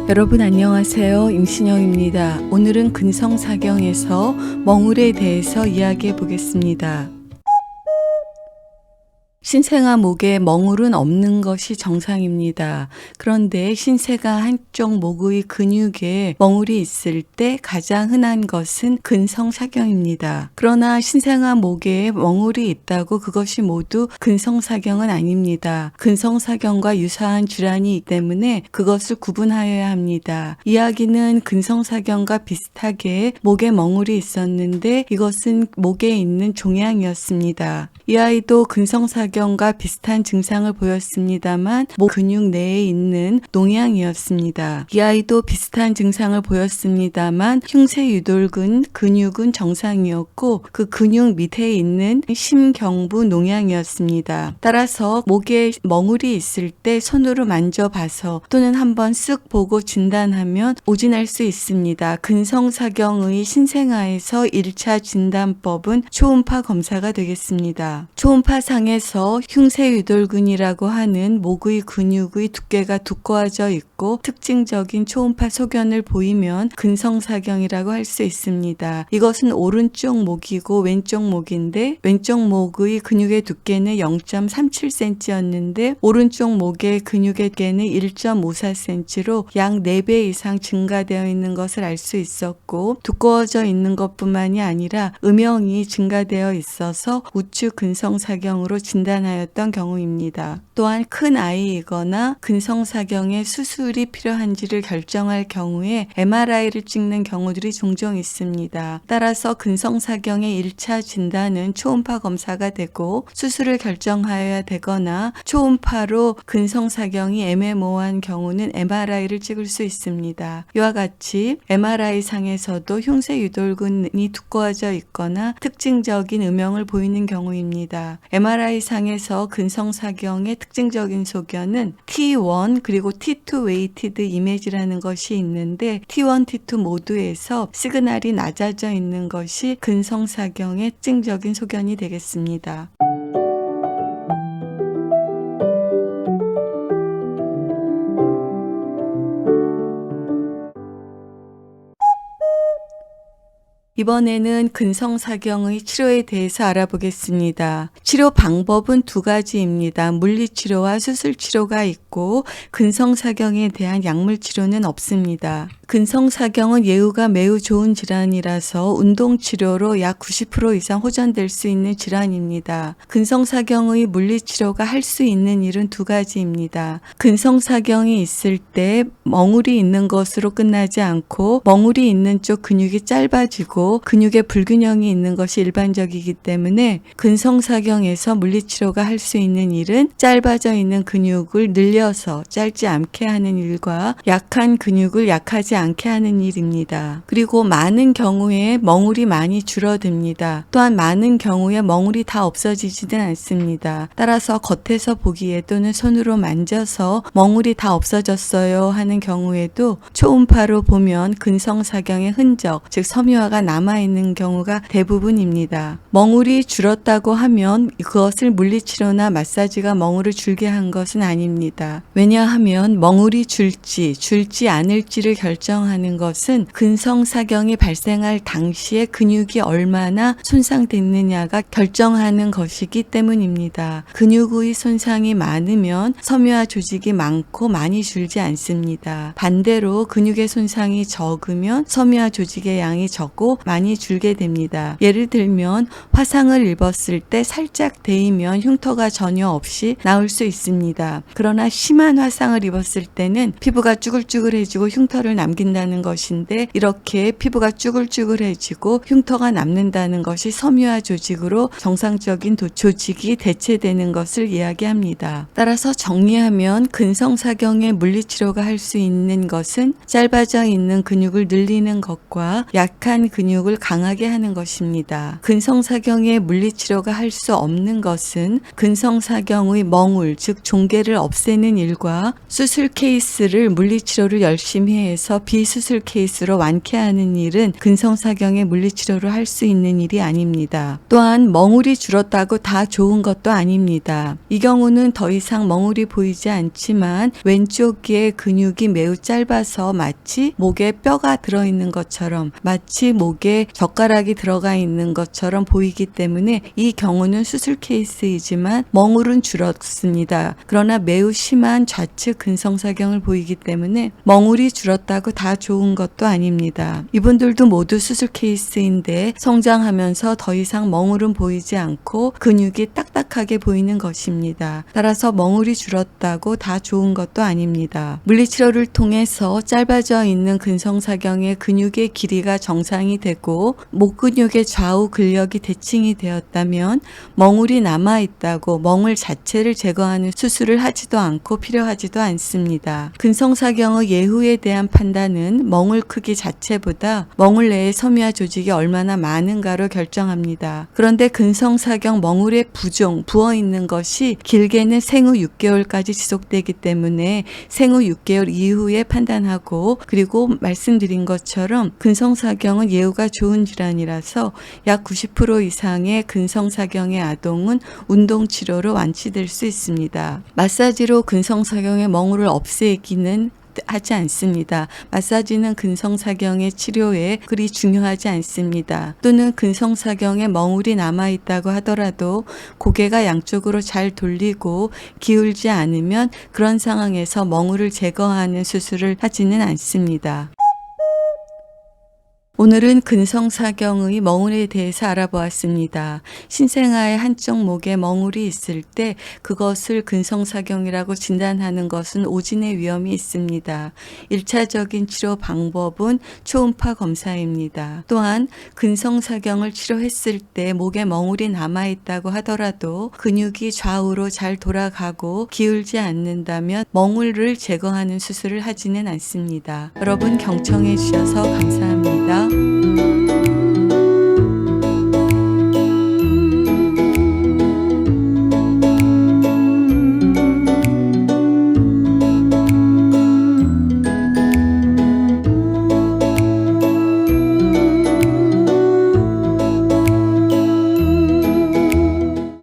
여러분 안녕하세요. 임신영입니다. 오늘은 근성사경에서 멍울에 대해서 이야기해 보겠습니다. 신생아 목에 멍울은 없는 것이 정상입니다. 그런데 신생아 한쪽 목의 근육에 멍울이 있을 때 가장 흔한 것은 근성사경입니다. 그러나 신생아 목에 멍울이 있다고 그것이 모두 근성사경은 아닙니다. 근성사경과 유사한 질환이기 때문에 그것을 구분하여야 합니다. 이야기는 근성사경과 비슷하게 목에 멍울이 있었는데 이것은 목에 있는 종양이었습니다. 이 아이도 근성사경과 비슷한 증상을 보였습니다만 목 근육 내에 있는 농양이었습니다. 이 아이도 비슷한 증상을 보였습니다만 흉쇄유돌근 근육은 정상이었고 그 근육 밑에 있는 심경부 농양이었습니다. 따라서 목에 멍울이 있을 때 손으로 만져봐서 또는 한번 쓱 보고 진단하면 오진할 수 있습니다. 근성사경의 신생아에서 1차 진단법은 초음파 검사가 되겠습니다. 초음파상에서 흉쇄유돌근이라고 하는 목의 근육의 두께가 두꺼워져 있고 특징적인 초음파 소견을 보이면 근성사경이라고 할 수 있습니다. 이것은 오른쪽 목이고 왼쪽 목인데 왼쪽 목의 근육의 두께는 0.37cm였는데 오른쪽 목의 근육의 두께는 1.54cm로 약 4배 이상 증가되어 있는 것을 알 수 있었고 두꺼워져 있는 것뿐만이 아니라 음영이 증가되어 있어서 우측 근성사경으로 진단하였던 경우입니다. 또한 큰 아이이거나 근성사경에 수술이 필요한지를 결정할 경우에 MRI를 찍는 경우들이 종종 있습니다. 따라서 근성사경의 1차 진단은 초음파 검사가 되고 수술을 결정하여야 되거나 초음파로 근성사경이 애매모호한 경우는 MRI를 찍을 수 있습니다. 이와 같이 MRI 상에서도 흉쇄유돌근이 두꺼워져 있거나 특징적인 음영을 보이는 경우입니다. MRI 상에서 근성사경의 특징적인 소견은 T1 그리고 T2 웨이티드 이미지라는 것이 있는데 T1, T2 모두에서 시그널이 낮아져 있는 것이 근성사경의 특징적인 소견이 되겠습니다. 이번에는 근성사경의 치료에 대해서 알아보겠습니다. 치료 방법은 두 가지입니다. 물리치료와 수술치료가 있고 근성사경에 대한 약물치료는 없습니다. 근성사경은 예후가 매우 좋은 질환이라서 운동치료로 약 90% 이상 호전될 수 있는 질환입니다. 근성사경의 물리치료가 할 수 있는 일은 두 가지입니다. 근성사경이 있을 때 멍울이 있는 것으로 끝나지 않고 멍울이 있는 쪽 근육이 짧아지고 근육에 불균형이 있는 것이 일반적이기 때문에 근성사경에서 물리치료가 할 수 있는 일은 짧아져 있는 근육을 늘려서 짧지 않게 하는 일과 약한 근육을 약하지 않게 하는 일입니다. 그리고 많은 경우에 멍울이 많이 줄어듭니다. 또한 많은 경우에 멍울이 다 없어지지는 않습니다. 따라서 겉에서 보기에 또는 손으로 만져서 멍울이 다 없어졌어요 하는 경우에도 초음파로 보면 근성사경의 흔적, 즉 섬유화가 남아있는 경우가 대부분입니다. 멍울이 줄었다고 하면 그것을 물리치료나 마사지가 멍울을 줄게 한 것은 아닙니다. 왜냐하면 멍울이 줄지 않을지를 결정하는 것은 근성사경이 발생할 당시에 근육이 얼마나 손상됐느냐가 결정하는 것이기 때문입니다. 근육의 손상이 많으면 섬유화 조직이 많고 많이 줄지 않습니다. 반대로 근육의 손상이 적으면 섬유화 조직의 양이 적고 많이 줄게 됩니다. 예를 들면 화상을 입었을 때 살짝 데이면 흉터가 전혀 없이 나올 수 있습니다. 그러나 심한 화상을 입었을 때는 피부가 쭈글쭈글해지고 흉터를 남긴다는 것인데 이렇게 피부가 쭈글쭈글해지고 흉터가 남는다는 것이 섬유화 조직으로 정상적인 조직이 대체되는 것을 이야기합니다. 따라서 정리하면 근성사경의 물리치료가 할 수 있는 것은 짧아져 있는 근육을 늘리는 것과 약한 근육을 근육을 강하게 하는 것입니다. 근성사경의 물리치료가 할 수 없는 것은 근성사경의 멍울, 즉 종괴를 없애는 일과 수술 케이스를 물리치료를 열심히 해서 비수술 케이스로 완쾌하는 일은 근성사경의 물리치료로 할 수 있는 일이 아닙니다. 또한 멍울이 줄었다고 다 좋은 것도 아닙니다. 이 경우는 더 이상 멍울이 보이지 않지만 왼쪽 귀의 근육이 매우 짧아서 마치 목에 뼈가 들어있는 것처럼, 마치 목에 젓가락이 들어가 있는 것처럼 보이기 때문에 이 경우는 수술 케이스이지만 멍울은 줄었습니다. 그러나 매우 심한 좌측 근성사경을 보이기 때문에 멍울이 줄었다고 다 좋은 것도 아닙니다. 이분들도 모두 수술 케이스인데 성장하면서 더 이상 멍울은 보이지 않고 근육이 딱딱하게 보이는 것입니다. 따라서 멍울이 줄었다고 다 좋은 것도 아닙니다. 물리치료를 통해서 짧아져 있는 근성사경의 근육의 길이가 정상이 되고 목 근육의 좌우 근력이 대칭이 되었다면 멍울이 남아있다고 멍울 자체를 제거하는 수술을 하지도 않고 필요하지도 않습니다. 근성사경의 예후에 대한 판단은 멍울 크기 자체보다 멍울 내의 섬유화 조직이 얼마나 많은가로 결정합니다. 그런데 근성사경 멍울의 부종, 부어있는 것이 길게는 생후 6개월까지 지속되기 때문에 생후 6개월 이후에 판단하고, 그리고 말씀드린 것처럼 근성사경은 예후가 좋은 질환이라서 약 90% 이상의 근성사경의 아동은 운동치료로 완치될 수 있습니다. 마사지로 근성사경의 멍울을 없애기는 하지 않습니다. 마사지는 근성사경의 치료에 그리 중요하지 않습니다. 또는 근성사경에 멍울이 남아있다고 하더라도 고개가 양쪽으로 잘 돌리고 기울지 않으면 그런 상황에서 멍울을 제거하는 수술을 하지는 않습니다. 오늘은 근성사경의 멍울에 대해서 알아보았습니다. 신생아의 한쪽 목에 멍울이 있을 때 그것을 근성사경이라고 진단하는 것은 오진의 위험이 있습니다. 1차적인 치료 방법은 초음파 검사입니다. 또한 근성사경을 치료했을 때 목에 멍울이 남아있다고 하더라도 근육이 좌우로 잘 돌아가고 기울지 않는다면 멍울을 제거하는 수술을 하지는 않습니다. 여러분 경청해 주셔서 감사합니다.